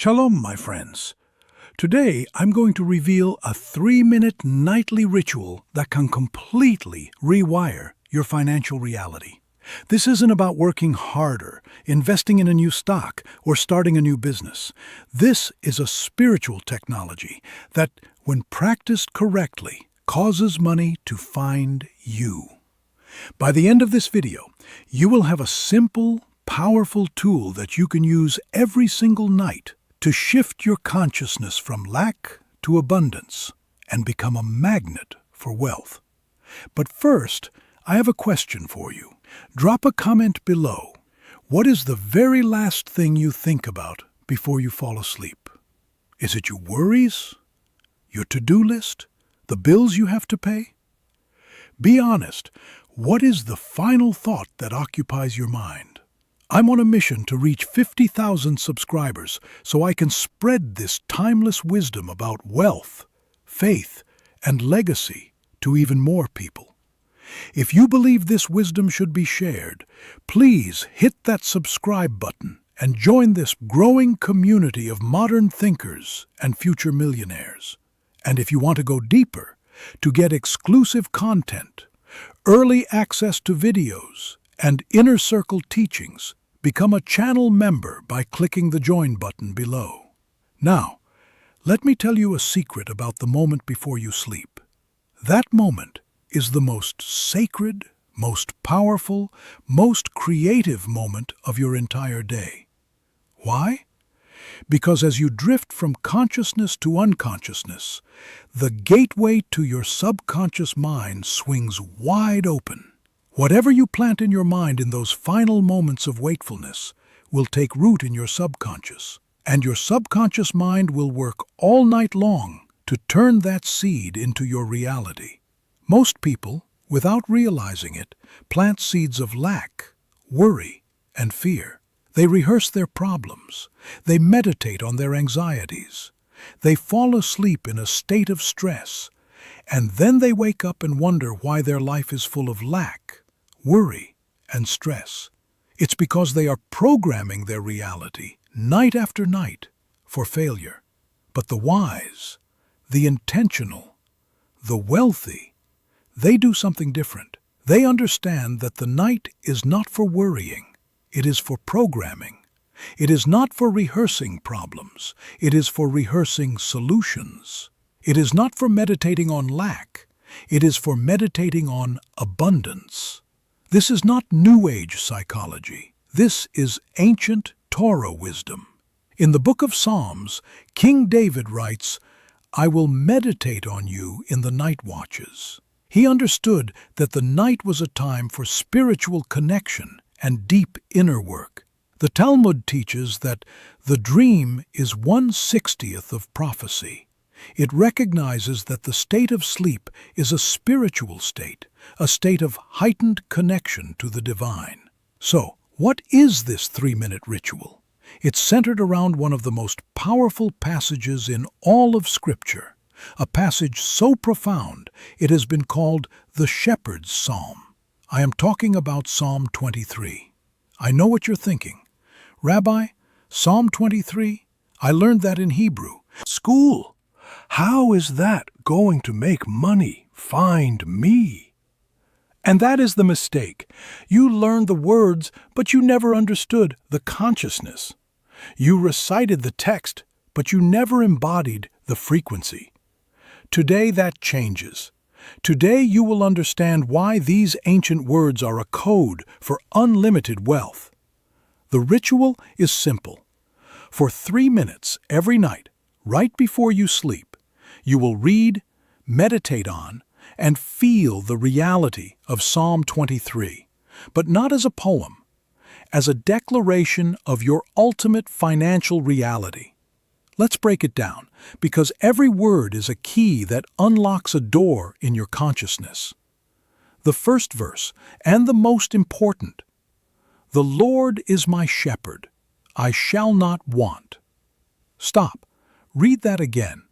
Shalom, my friends. Today, I'm going to reveal a 3-minute nightly ritual that can completely rewire your financial reality. This isn't about working harder, investing in a new stock, or starting a new business. This is a spiritual technology that, when practiced correctly, causes money to find you. By the end of this video, you will have a simple, powerful tool that you can use every single night to shift your consciousness from lack to abundance and become a magnet for wealth. But first, I have a question for you. Drop a comment below. What is the very last thing you think about before you fall asleep? Is it your worries? Your to-do list? The bills you have to pay? Be honest. What is the final thought that occupies your mind? I'm on a mission to reach 50,000 subscribers so I can spread this timeless wisdom about wealth, faith, and legacy to even more people. If you believe this wisdom should be shared, please hit that subscribe button and join this growing community of modern thinkers and future millionaires. And if you want to go deeper, to get exclusive content, early access to videos, and inner circle teachings, become a channel member by clicking the join button below. Now, let me tell you a secret about the moment before you sleep. That moment is the most sacred, most powerful, most creative moment of your entire day. Why? Because as you drift from consciousness to unconsciousness, the gateway to your subconscious mind swings wide open. Whatever you plant in your mind in those final moments of wakefulness will take root in your subconscious, and your subconscious mind will work all night long to turn that seed into your reality. Most people, without realizing it, plant seeds of lack, worry, and fear. They rehearse their problems. They meditate on their anxieties. They fall asleep in a state of stress, and then they wake up and wonder why their life is full of lack, worry, and stress. It's because they are programming their reality, night after night, for failure. But the wise, the intentional, the wealthy, they do something different. They understand that the night is not for worrying, it is for programming. It is not for rehearsing problems, it is for rehearsing solutions. It is not for meditating on lack, it is for meditating on abundance. This is not New Age psychology. This is ancient Torah wisdom. In the book of Psalms, King David writes, "I will meditate on you in the night watches." He understood that the night was a time for spiritual connection and deep inner work. The Talmud teaches that the dream is 1/60th of prophecy. It recognizes that the state of sleep is a spiritual state, a state of heightened connection to the divine. So, what is this 3-minute ritual? It's centered around one of the most powerful passages in all of Scripture, a passage so profound it has been called the Shepherd's Psalm. I am talking about Psalm 23. I know what you're thinking. Rabbi, Psalm 23? I learned that in Hebrew. School! How is that going to make money find me? And that is the mistake. You learned the words, but you never understood the consciousness. You recited the text, but you never embodied the frequency. Today that changes. Today you will understand why these ancient words are a code for unlimited wealth. The ritual is simple. For 3 minutes every night, right before you sleep, you will read, meditate on, and feel the reality of Psalm 23, but not as a poem, as a declaration of your ultimate financial reality. Let's break it down, because every word is a key that unlocks a door in your consciousness. The first verse, and the most important, "The Lord is my shepherd, I shall not want." Stop. Read that again.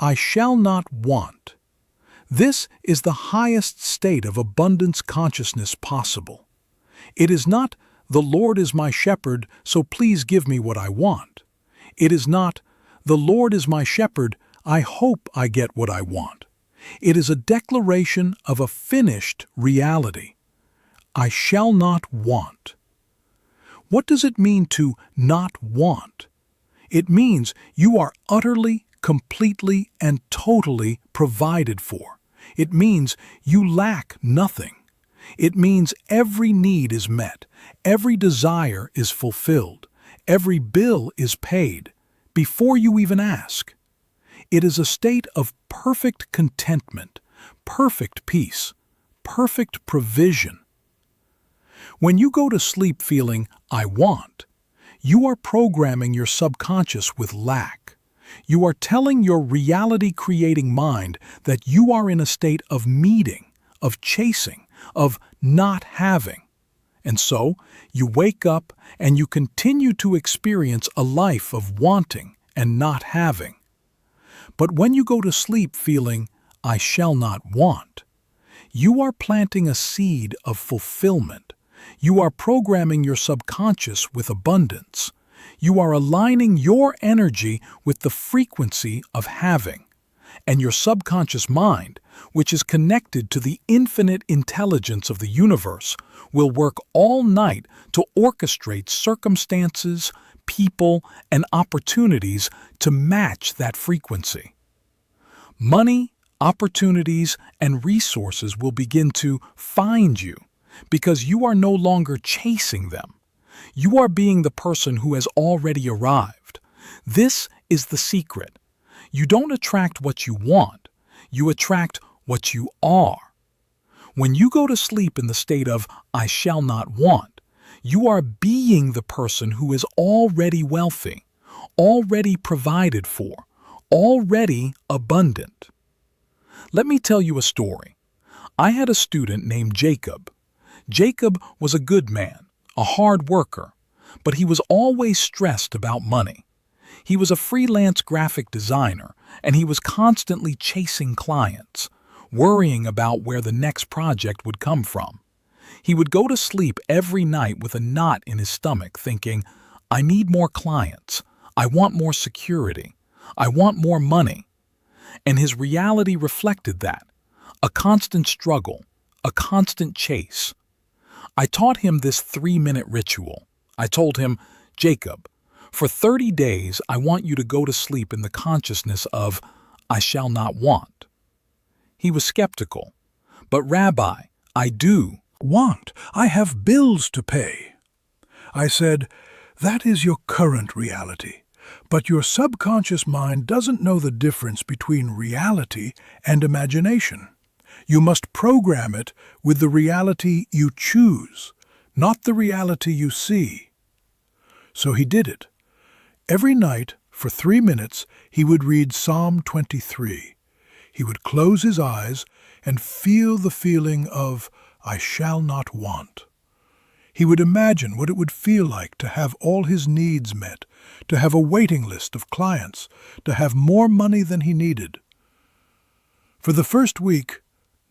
I shall not want. This is the highest state of abundance consciousness possible. It is not, "The Lord is my shepherd, so please give me what I want." It is not, "The Lord is my shepherd, I hope I get what I want." It is a declaration of a finished reality. I shall not want. What does it mean to not want? It means you are utterly, completely, and totally provided for. It means you lack nothing. It means every need is met, every desire is fulfilled, every bill is paid, before you even ask. It is a state of perfect contentment, perfect peace, perfect provision. When you go to sleep feeling, "I want," you are programming your subconscious with lack. You are telling your reality-creating mind that you are in a state of needing, of chasing, of not having. And so, you wake up and you continue to experience a life of wanting and not having. But when you go to sleep feeling, "I shall not want," you are planting a seed of fulfillment. You are programming your subconscious with abundance. You are aligning your energy with the frequency of having. And your subconscious mind, which is connected to the infinite intelligence of the universe, will work all night to orchestrate circumstances, people, and opportunities to match that frequency. Money, opportunities, and resources will begin to find you because you are no longer chasing them. You are being the person who has already arrived. This is the secret. You don't attract what you want, you attract what you are. When you go to sleep in the state of "I shall not want," you are being the person who is already wealthy, already provided for, already abundant. Let me tell you a story. I had a student named Jacob. Jacob was a good man, a hard worker, but he was always stressed about money. He was a freelance graphic designer, and he was constantly chasing clients, worrying about where the next project would come from. He would go to sleep every night with a knot in his stomach, thinking, "I need more clients. I want more security. I want more money." And his reality reflected that. A constant struggle, a constant chase. I taught him this 3-minute ritual. I told him, "Jacob, for 30 days I want you to go to sleep in the consciousness of, 'I shall not want.'" He was skeptical. "But Rabbi, I do Want. I have bills to pay." I said, "That is your current reality, but your subconscious mind doesn't know the difference between reality and imagination. You must program it with the reality you choose, not the reality you see." So he did it. Every night, for 3 minutes, he would read Psalm 23. He would close his eyes and feel the feeling of, "I shall not want." He would imagine what it would feel like to have all his needs met, to have a waiting list of clients, to have more money than he needed. For the first week,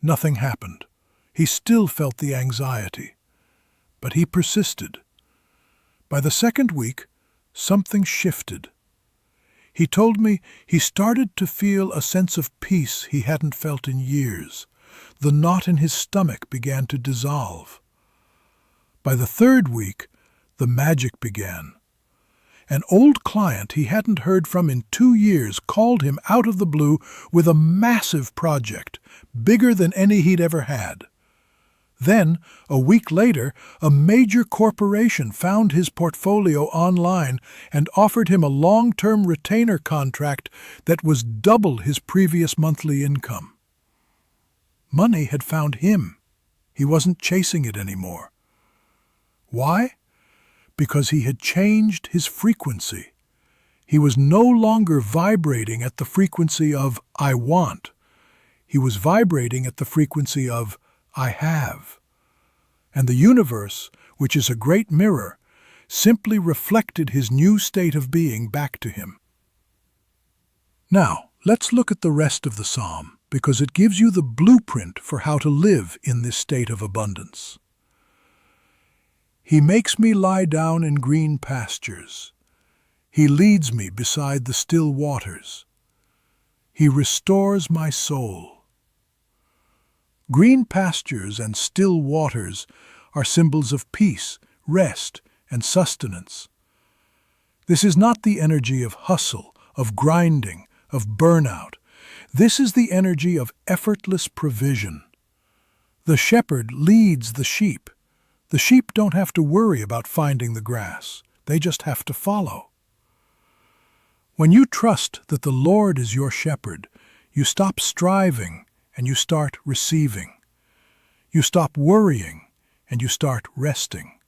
nothing happened. He still felt the anxiety. But he persisted. By the second week, something shifted. He told me he started to feel a sense of peace he hadn't felt in years. The knot in his stomach began to dissolve. By the third week, the magic began. An old client he hadn't heard from in 2 years called him out of the blue with a massive project, bigger than any he'd ever had. Then, a week later, a major corporation found his portfolio online and offered him a long-term retainer contract that was double his previous monthly income. Money had found him. He wasn't chasing it anymore. Why? Because he had changed his frequency. He was no longer vibrating at the frequency of "I want." He was vibrating at the frequency of "I have." And the universe, which is a great mirror, simply reflected his new state of being back to him. Now, let's look at the rest of the psalm, because it gives you the blueprint for how to live in this state of abundance. "He makes me lie down in green pastures. He leads me beside the still waters. He restores my soul. Green pastures and still waters are symbols of peace, rest, and sustenance. This is not the energy of hustle, of grinding, of burnout. This is the energy of effortless provision. The shepherd leads the sheep. The sheep don't have to worry about finding the grass. They just have to follow. When you trust that the Lord is your shepherd, you stop striving and you start receiving. You stop worrying and you start resting.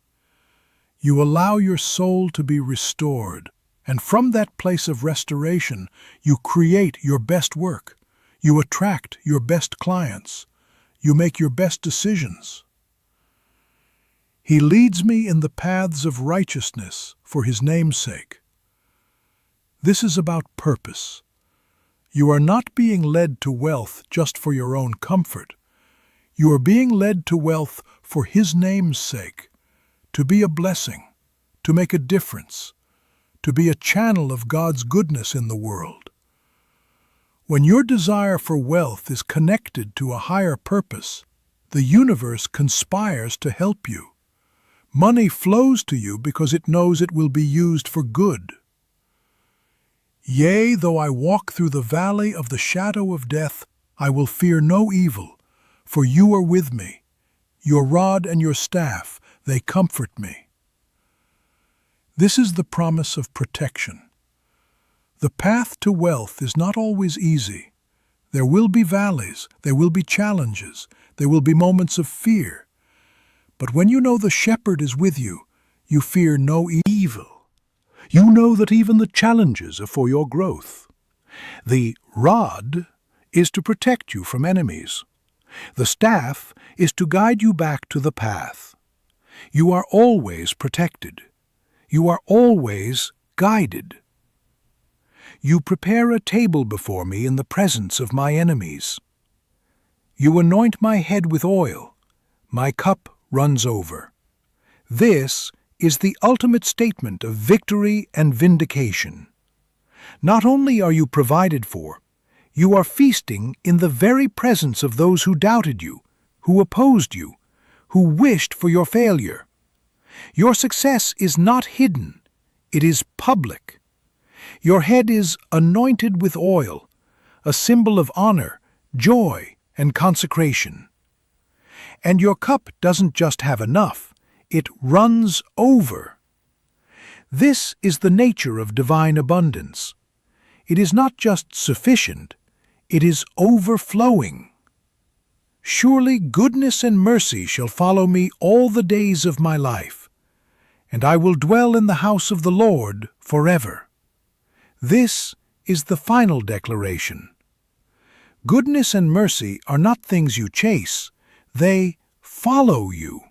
You allow your soul to be restored, and from that place of restoration, you create your best work. You attract your best clients. You make your best decisions. He leads me in the paths of righteousness for His name's sake. This is about purpose. You are not being led to wealth just for your own comfort. You are being led to wealth for His name's sake, to be a blessing, to make a difference, to be a channel of God's goodness in the world. When your desire for wealth is connected to a higher purpose, the universe conspires to help you. Money flows to you because it knows it will be used for good. Yea, though I walk through the valley of the shadow of death, I will fear no evil, for you are with me. Your rod and your staff, they comfort me. This is the promise of protection. The path to wealth is not always easy. There will be valleys, there will be challenges, there will be moments of fear. But when you know the shepherd is with you, you fear no evil. You know that even the challenges are for your growth. The rod is to protect you from enemies. The staff is to guide you back to the path. You are always protected. You are always guided. You prepare a table before me in the presence of my enemies. You anoint my head with oil. My cup runs over. This is the ultimate statement of victory and vindication. Not only are you provided for, you are feasting in the very presence of those who doubted you, who opposed you, who wished for your failure. Your success is not hidden, it is public. Your head is anointed with oil, a symbol of honor, joy, and consecration. And your cup doesn't just have enough, it runs over. This is the nature of divine abundance. It is not just sufficient, it is overflowing. Surely goodness and mercy shall follow me all the days of my life, and I will dwell in the house of the Lord forever. This is the final declaration. Goodness and mercy are not things you chase, they follow you.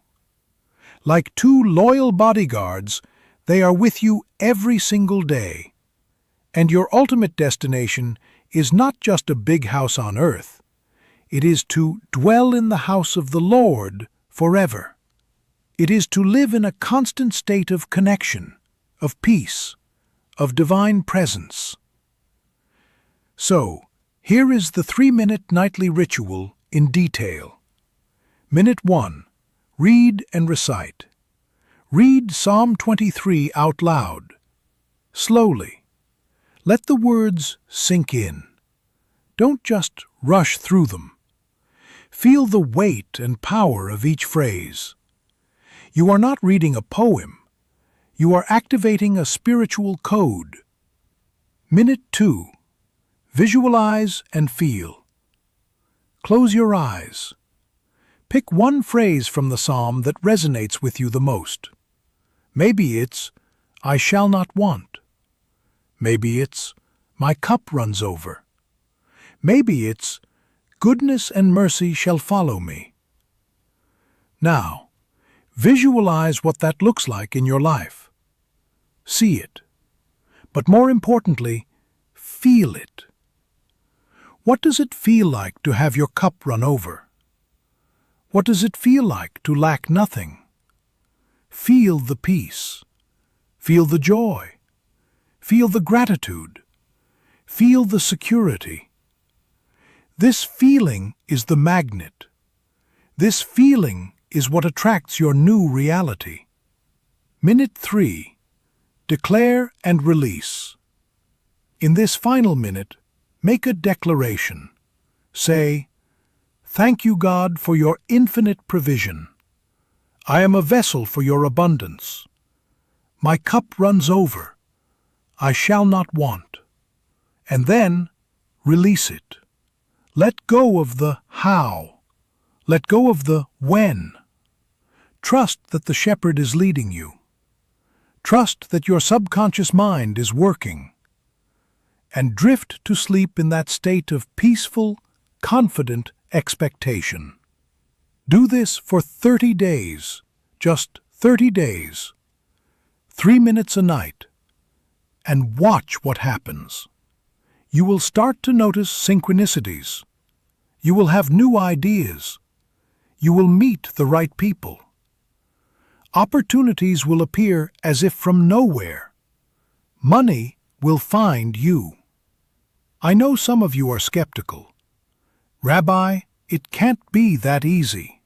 Like two loyal bodyguards, they are with you every single day. And your ultimate destination is not just a big house on earth. It is to dwell in the house of the Lord forever. It is to live in a constant state of connection, of peace, of divine presence. So, here is the 3-minute nightly ritual in detail. Minute 1. Read and recite. Read Psalm 23 out loud. Slowly. Let the words sink in. Don't just rush through them. Feel the weight and power of each phrase. You are not reading a poem. You are activating a spiritual code. Minute 2. Visualize and feel. Close your eyes. Pick one phrase from the psalm that resonates with you the most. Maybe it's, I shall not want. Maybe it's, my cup runs over. Maybe it's, goodness and mercy shall follow me. Now, visualize what that looks like in your life. See it. But more importantly, feel it. What does it feel like to have your cup run over? What does it feel like to lack nothing? Feel the peace. Feel the joy. Feel the gratitude. Feel the security. This feeling is the magnet. This feeling is what attracts your new reality. Minute 3. Declare and release. In this final minute, make a declaration. Say, "Thank you, God, for your infinite provision. I am a vessel for your abundance. My cup runs over. I shall not want." And then, release it. Let go of the how. Let go of the when. Trust that the shepherd is leading you. Trust that your subconscious mind is working. And drift to sleep in that state of peaceful, confident expectation. Do this for 30 days, just 30 days, 3 minutes a night, and watch what happens. You will start to notice synchronicities. You will have new ideas. You will meet the right people. Opportunities will appear as if from nowhere. Money will find you. I know some of you are skeptical. Rabbi, it can't be that easy.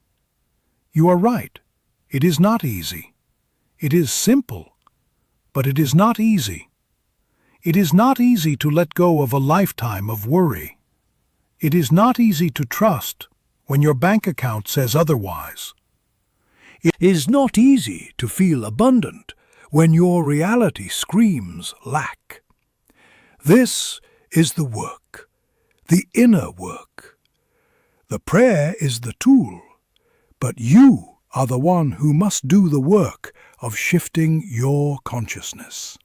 You are right. It is not easy. It is simple, but it is not easy. It is not easy to let go of a lifetime of worry. It is not easy to trust when your bank account says otherwise. It is not easy to feel abundant when your reality screams lack. This is the work, the inner work. The prayer is the tool, but you are the one who must do the work of shifting your consciousness.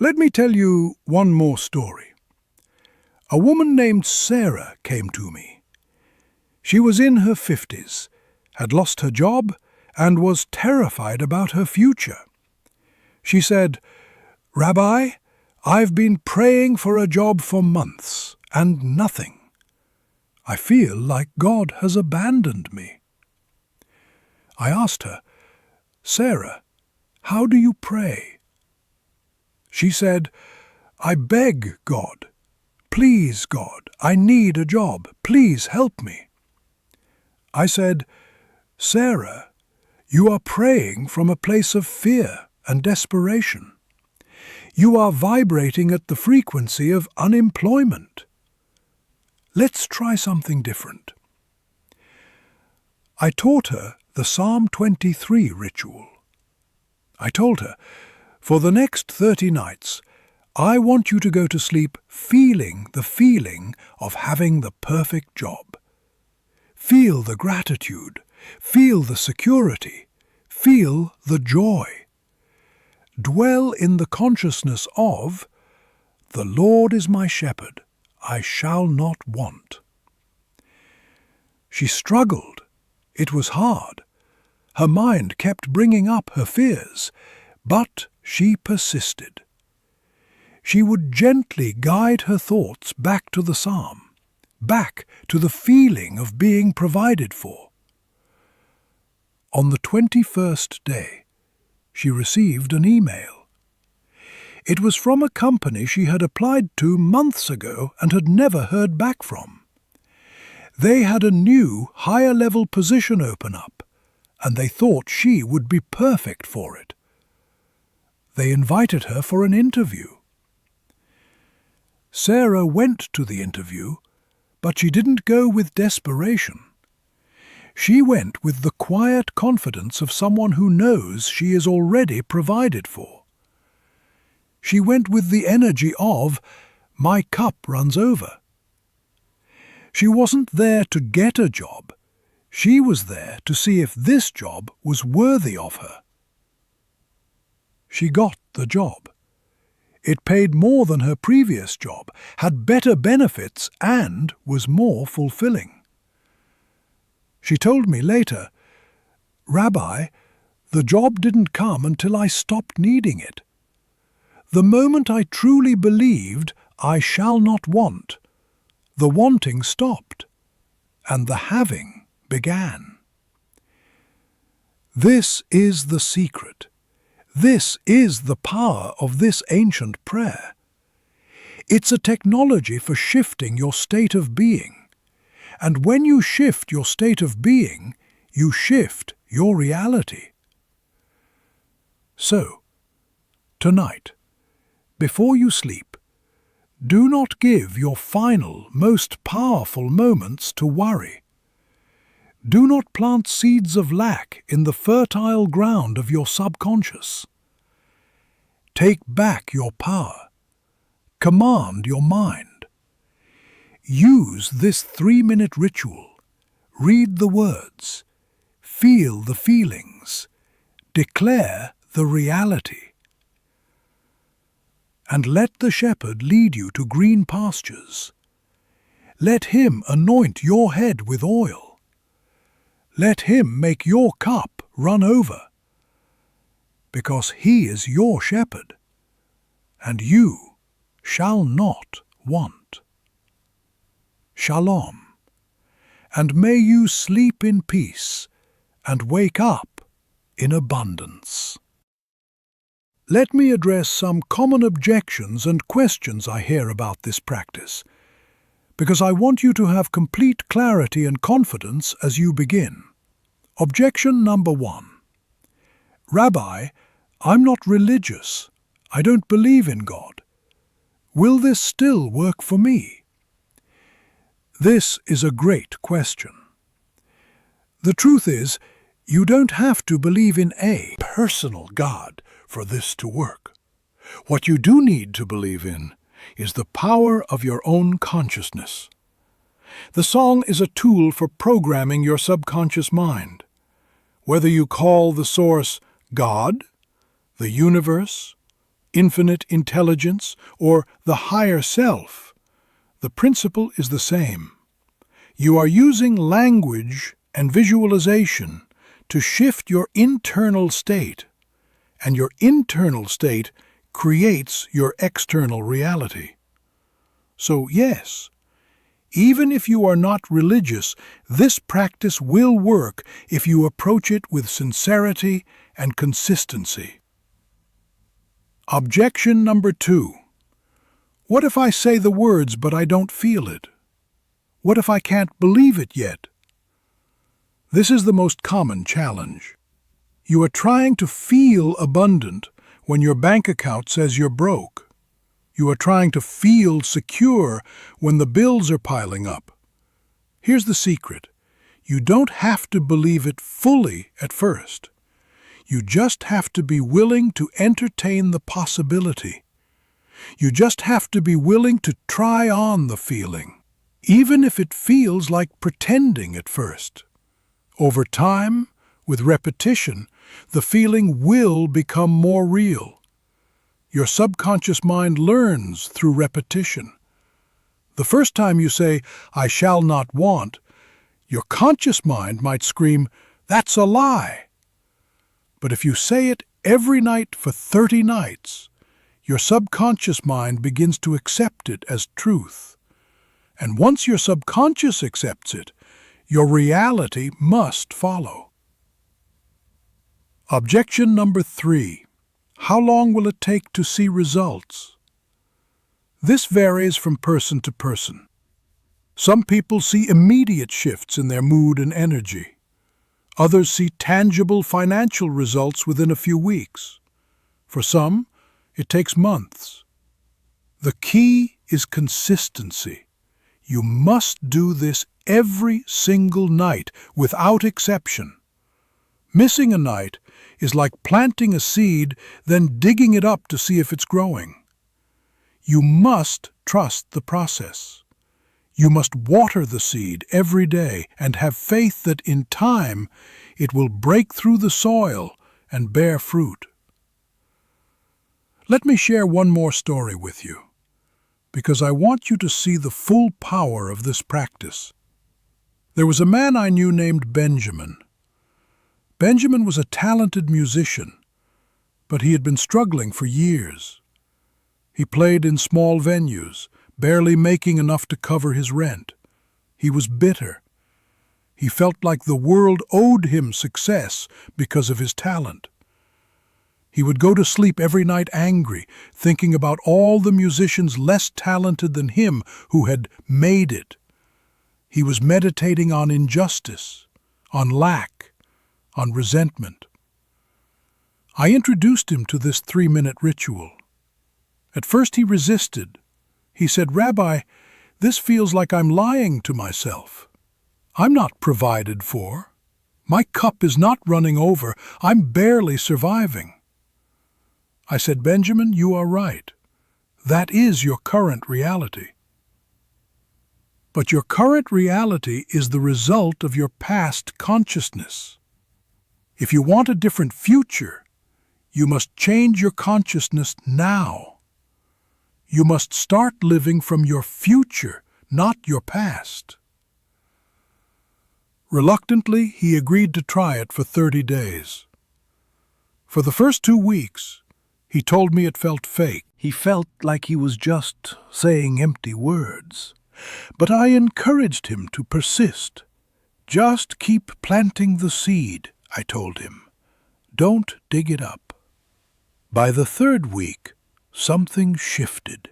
Let me tell you one more story. A woman named Sarah came to me. She was in her 50s, had lost her job, and was terrified about her future. She said, "Rabbi, I've been praying for a job for months, and nothing. I feel like God has abandoned me." I asked her, "Sarah, how do you pray?" She said, "I beg God. Please, God, I need a job. Please help me." I said, "Sarah, you are praying from a place of fear and desperation. You are vibrating at the frequency of unemployment. Let's try something different." I taught her the Psalm 23 ritual. I told her, "For the next 30 nights, I want you to go to sleep feeling the feeling of having the perfect job. Feel the gratitude, feel the security, feel the joy. Dwell in the consciousness of, 'The Lord is my shepherd, I shall not want.'" She struggled. It was hard. Her mind kept bringing up her fears, but she persisted. She would gently guide her thoughts back to the psalm, back to the feeling of being provided for. On the 21st day, she received an email. It was from a company she had applied to months ago and had never heard back from. They had a new, higher-level position open up, and they thought she would be perfect for it. They invited her for an interview. Sarah went to the interview, but she didn't go with desperation. She went with the quiet confidence of someone who knows she is already provided for. She went with the energy of, "My cup runs over." She wasn't there to get a job. She was there to see if this job was worthy of her. She got the job. It paid more than her previous job, had better benefits, and was more fulfilling. She told me later, "Rabbi, the job didn't come until I stopped needing it. The moment I truly believed I shall not want, the wanting stopped, and the having began." This is the secret. This is the power of this ancient prayer. It's a technology for shifting your state of being. And when you shift your state of being, you shift your reality. So, tonight, before you sleep, do not give your final, most powerful moments to worry. Do not plant seeds of lack in the fertile ground of your subconscious. Take back your power. Command your mind. Use this 3-minute ritual. Read the words. Feel the feelings. Declare the reality. And let the shepherd lead you to green pastures. Let him anoint your head with oil. Let him make your cup run over, because he is your shepherd, and you shall not want. Shalom, and may you sleep in peace and wake up in abundance. Let me address some common objections and questions I hear about this practice, because I want you to have complete clarity and confidence as you begin. Objection number 1. Rabbi, I'm not religious. I don't believe in God. Will this still work for me? This is a great question. The truth is, you don't have to believe in a personal God for this to work. What you do need to believe in is the power of your own consciousness. The song is a tool for programming your subconscious mind. Whether you call the source God, the universe, infinite intelligence, or the higher self, the principle is the same. You are using language and visualization to shift your internal state, and your internal state creates your external reality. So yes, even if you are not religious, this practice will work if you approach it with sincerity and consistency. Objection number 2. What if I say the words but I don't feel it? What if I can't believe it yet? This is the most common challenge. You are trying to feel abundant when your bank account says you're broke. You are trying to feel secure when the bills are piling up. Here's the secret. You don't have to believe it fully at first. You just have to be willing to entertain the possibility. You just have to be willing to try on the feeling, even if it feels like pretending at first. Over time, with repetition, the feeling will become more real. Your subconscious mind learns through repetition. The first time you say, "I shall not want," your conscious mind might scream, "That's a lie." But if you say it every night for 30 nights, your subconscious mind begins to accept it as truth. And once your subconscious accepts it, your reality must follow. Objection number 3. How long will it take to see results? This varies from person to person. Some people see immediate shifts in their mood and energy. Others see tangible financial results within a few weeks. For some, it takes months. The key is consistency. You must do this every single night, without exception. Missing a night is like planting a seed, then digging it up to see if it's growing. You must trust the process. You must water the seed every day and have faith that in time it will break through the soil and bear fruit. Let me share one more story with you, because I want you to see the full power of this practice. There was a man I knew named Benjamin. Benjamin was a talented musician, but he had been struggling for years. He played in small venues, barely making enough to cover his rent. He was bitter. He felt like the world owed him success because of his talent. He would go to sleep every night angry, thinking about all the musicians less talented than him who had made it. He was meditating on injustice, on lack, on resentment. I introduced him to this 3-minute ritual. At first he resisted. He said, "Rabbi, this feels like I'm lying to myself. I'm not provided for. My cup is not running over. I'm barely surviving." I said, "Benjamin, you are right. That is your current reality. But your current reality is the result of your past consciousness. If you want a different future, you must change your consciousness now. You must start living from your future, not your past." Reluctantly, he agreed to try it for 30 days. For the first 2 weeks, he told me it felt fake. He felt like he was just saying empty words. But I encouraged him to persist. "Just keep planting the seed," I told him. "Don't dig it up." By the 3rd week, something shifted.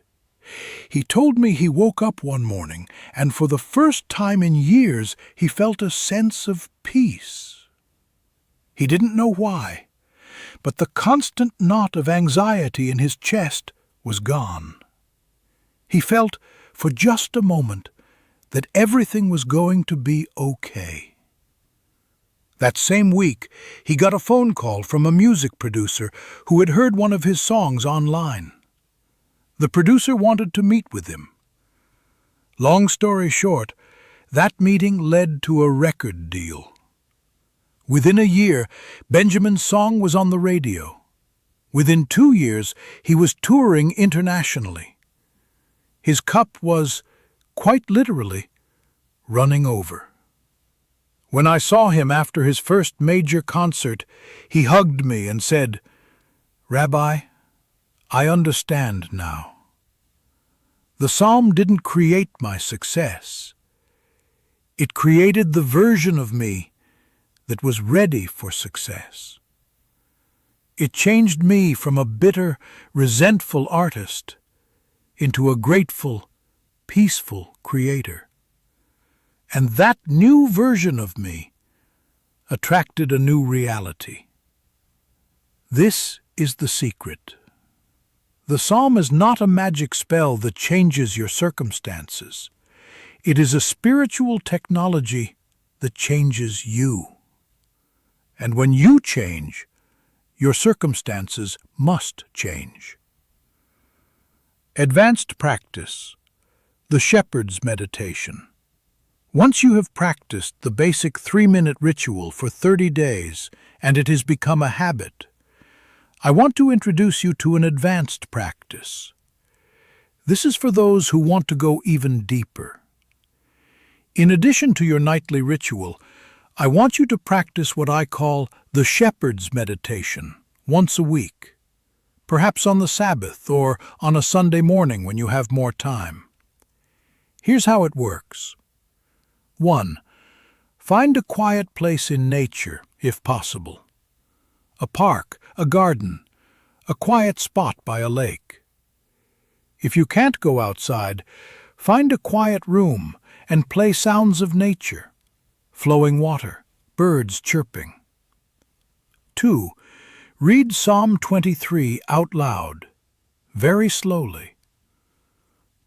He told me he woke up one morning, and for the first time in years, he felt a sense of peace. He didn't know why, but the constant knot of anxiety in his chest was gone. He felt, for just a moment, that everything was going to be okay. That same week, he got a phone call from a music producer who had heard one of his songs online. The producer wanted to meet with him. Long story short, that meeting led to a record deal. Within a year, Benjamin's song was on the radio. Within 2 years, he was touring internationally. His cup was, quite literally, running over. When I saw him after his first major concert, he hugged me and said, "Rabbi, I understand now. The psalm didn't create my success. It created the version of me that was ready for success. It changed me from a bitter, resentful artist into a grateful, peaceful creator. And that new version of me attracted a new reality. This is the secret. The psalm is not a magic spell that changes your circumstances. It is a spiritual technology that changes you. And when you change, your circumstances must change. Advanced practice. The shepherd's meditation. Once you have practiced the basic 3-minute ritual for 30 days and it has become a habit, I want to introduce you to an advanced practice. This is for those who want to go even deeper. In addition to your nightly ritual, I want you to practice what I call the shepherd's meditation once a week, perhaps on the Sabbath or on a Sunday morning when you have more time. Here's how it works. 1. Find a quiet place in nature, if possible. A park, a garden, a quiet spot by a lake. If you can't go outside, find a quiet room and play sounds of nature, flowing water, birds chirping. 2. Read Psalm 23 out loud, very slowly.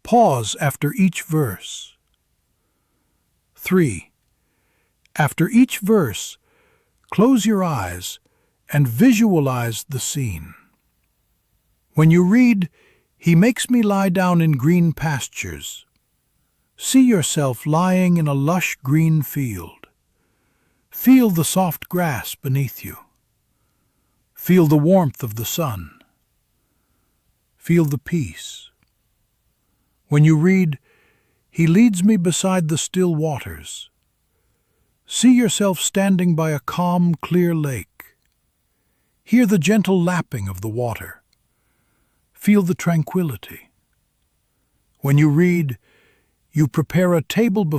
Pause after each verse. 3. After each verse, close your eyes and visualize the scene. When you read, "He makes me lie down in green pastures," see yourself lying in a lush green field. Feel the soft grass beneath you. Feel the warmth of the sun. Feel the peace. When you read, "He leads me beside the still waters," see yourself standing by a calm, clear lake. Hear the gentle lapping of the water. Feel the tranquility. When you read, "You prepare a table before